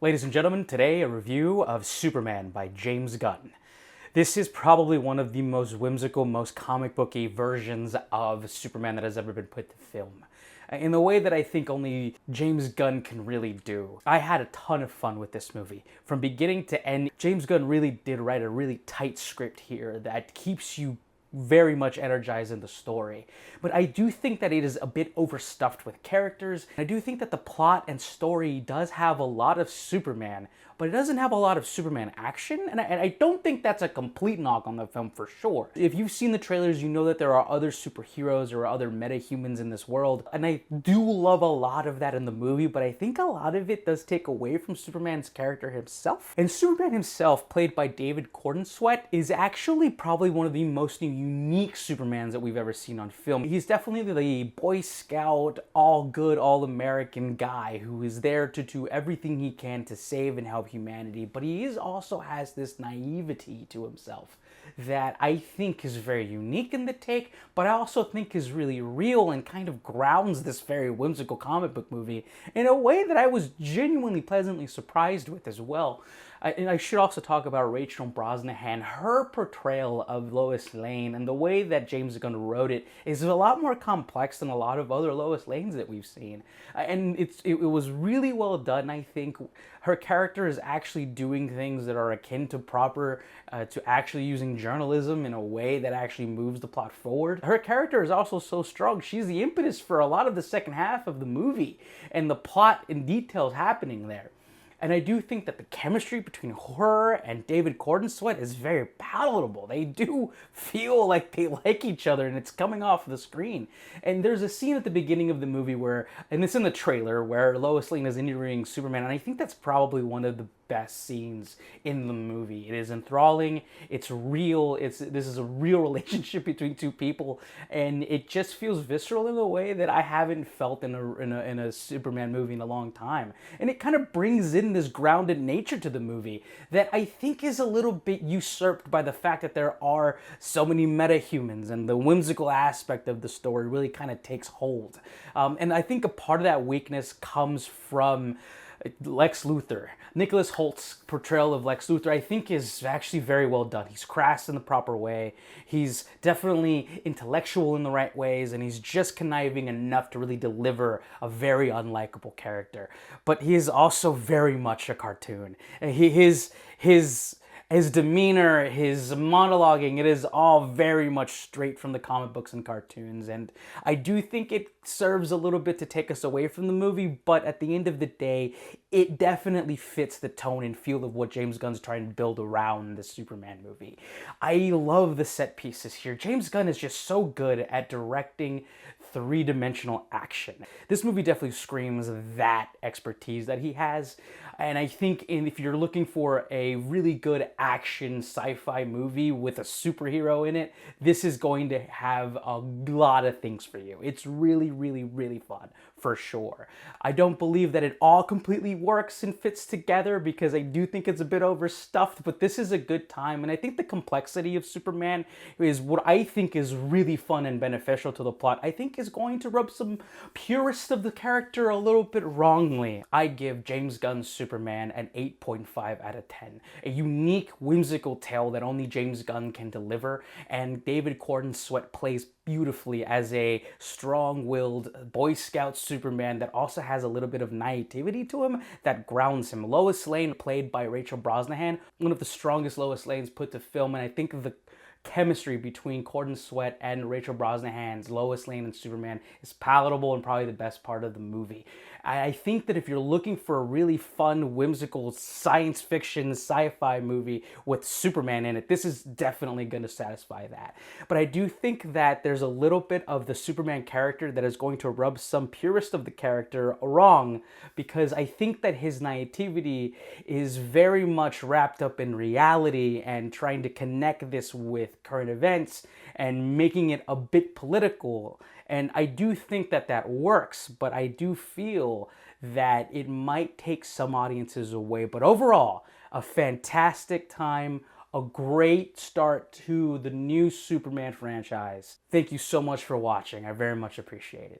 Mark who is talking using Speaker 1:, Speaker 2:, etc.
Speaker 1: Ladies and gentlemen, today a review of Superman by James Gunn. This is probably one of the most whimsical, most comic booky versions of Superman that has ever been put to film. In the way that I think only James Gunn can really do. I had a ton of fun with this movie. From beginning to end, James Gunn really did write a really tight script here that keeps you very much energized in the story. But I do think that it is a bit overstuffed with characters. I do think that the plot and story does have a lot of Superman, but it doesn't have a lot of Superman action, and I don't think that's a complete knock on the film for sure. If you've seen the trailers, you know that there are other superheroes or other metahumans in this world, and I do love a lot of that in the movie, but I think a lot of it does take away from Superman's character himself. And Superman himself, played by David Corenswet, is actually probably one of the most unique Supermans that we've ever seen on film. He's definitely the Boy Scout, all good, all American guy who is there to do everything he can to save and help humanity, but he also has this naivety to himself that I think is very unique in the take, but I also think is really real and kind of grounds this very whimsical comic book movie in a way that I was genuinely pleasantly surprised with as well. And I should also talk about Rachel Brosnahan. Her portrayal of Lois Lane and the way that James Gunn wrote it is a lot more complex than a lot of other Lois Lanes that we've seen. And it was really well done, I think. Her character is actually doing things that are akin to to actually using journalism in a way that actually moves the plot forward. Her character is also so strong. She's the impetus for a lot of the second half of the movie and the plot and details happening there. And I do think that the chemistry between her and David Corenswet is very palatable. They do feel like they like each other, and it's coming off the screen. And there's a scene at the beginning of the movie where, and it's in the trailer, where Lois Lane is interviewing Superman, and I think that's probably one of the best scenes in the movie. It is enthralling, it's real, this is a real relationship between two people, and it just feels visceral in a way that I haven't felt in a Superman movie in a long time. And it kind of brings in this grounded nature to the movie that I think is a little bit usurped by the fact that there are so many metahumans, and the whimsical aspect of the story really kind of takes hold. And I think a part of that weakness comes from Lex Luthor. Nicholas Holt's portrayal of Lex Luthor, I think, is actually very well done. He's crass in the proper way. He's definitely intellectual in the right ways, and he's just conniving enough to really deliver a very unlikable character. But he is also very much a cartoon. His demeanor, his monologuing, it is all very much straight from the comic books and cartoons. And I do think it serves a little bit to take us away from the movie, but at the end of the day, it definitely fits the tone and feel of what James Gunn's trying to build around the Superman movie. I love the set pieces here. James Gunn is just so good at directing three-dimensional action. This movie definitely screams that expertise that he has, and I think if you're looking for a really good action sci-fi movie with a superhero in it, this is going to have a lot of things for you. It's really, really, really fun, for sure. I don't believe that it all completely works and fits together because I do think it's a bit overstuffed, but this is a good time, and I think the complexity of Superman is what I think is really fun and beneficial to the plot. I think is going to rub some purists of the character a little bit wrongly. I give James Gunn's Superman an 8.5 out of 10. A unique, whimsical tale that only James Gunn can deliver, and David Corenswet plays beautifully as a strong-willed Boy Scout Superman that also has a little bit of naivety to him that grounds him. Lois Lane, played by Rachel Brosnahan, one of the strongest Lois Lanes put to film, and I think the chemistry between Corenswet and Rachel Brosnahan's Lois Lane and Superman is palatable and probably the best part of the movie. I think that if you're looking for a really fun, whimsical science fiction sci-fi movie with Superman in it, this is definitely going to satisfy that. But I do think that there's a little bit of the Superman character that is going to rub some purist of the character wrong, because I think that his naivety is very much wrapped up in reality and trying to connect this with current events and making it a bit political. And I do think that that works, but I do feel that it might take some audiences away. But overall, a fantastic time, a great start to the new Superman franchise. Thank you so much for watching. I very much appreciate it.